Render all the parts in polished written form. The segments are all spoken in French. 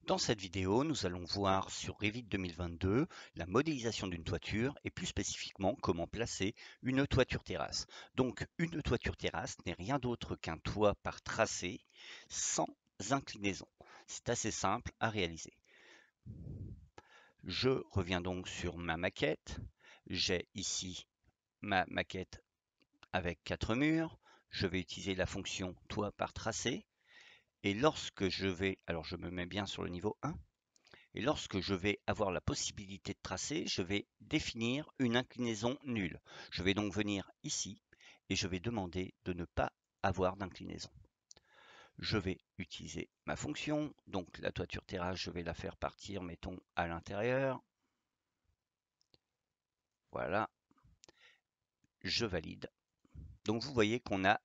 Dans cette vidéo, nous allons voir sur Revit 2022 la modélisation d'une toiture et plus spécifiquement comment placer une toiture terrasse. Donc une toiture terrasse n'est rien d'autre qu'un toit par tracé sans inclinaison. C'est assez simple à réaliser. Je reviens donc sur ma maquette. J'ai ici ma maquette avec 4 murs. Je vais utiliser la fonction toit par tracé. Et lorsque alors je me mets bien sur le niveau 1. Et lorsque je vais avoir la possibilité de tracer, je vais définir une inclinaison nulle. Je vais donc venir ici et je vais demander de ne pas avoir d'inclinaison. Je vais utiliser ma fonction, donc la toiture terrasse, je vais la faire partir, mettons, à l'intérieur. Voilà, je valide. Donc vous voyez qu'on a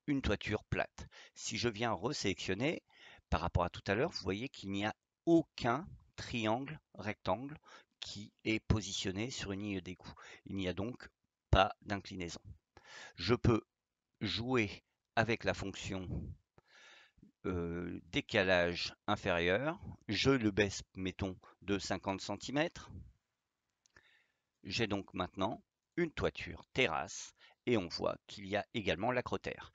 une toiture plate. Si je viens resélectionner, par rapport à tout à l'heure, vous voyez qu'il n'y a aucun triangle rectangle qui est positionné sur une ligne d'égout. Il n'y a donc pas d'inclinaison. Je peux jouer avec la fonction décalage inférieur. Je le baisse, mettons, de 50 cm. J'ai donc maintenant une toiture terrasse et on voit qu'il y a également l'acrotère.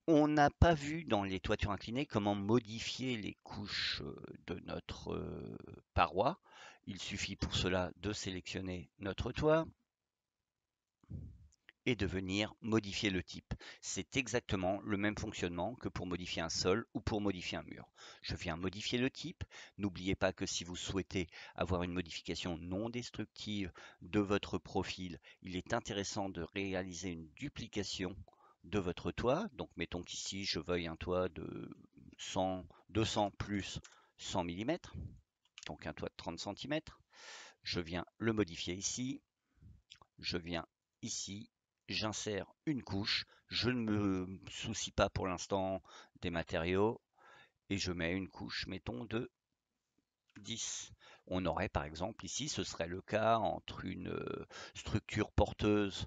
On n'a pas vu dans les toitures inclinées comment modifier les couches de notre paroi. Il suffit pour cela de sélectionner notre toit et de venir modifier le type. C'est exactement le même fonctionnement que pour modifier un sol ou pour modifier un mur. Je viens modifier le type. N'oubliez pas que si vous souhaitez avoir une modification non destructive de votre profil, il est intéressant de réaliser une duplication de votre toit. Donc mettons qu'ici je veuille un toit de 100, 200 plus 100 mm, donc un toit de 30 cm. Je viens le modifier ici. Je viens ici, j'insère une couche. Je ne me soucie pas pour l'instant des matériaux et je mets une couche, mettons, de 10. On aurait par exemple ici, ce serait le cas entre une structure porteuse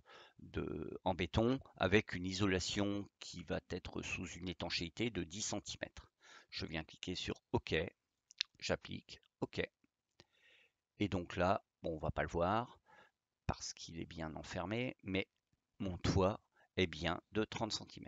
en béton avec une isolation qui va être sous une étanchéité de 10 cm. Je viens cliquer sur OK, j'applique OK. Et donc là, bon, on ne va pas le voir parce qu'il est bien enfermé, mais mon toit est bien de 30 cm.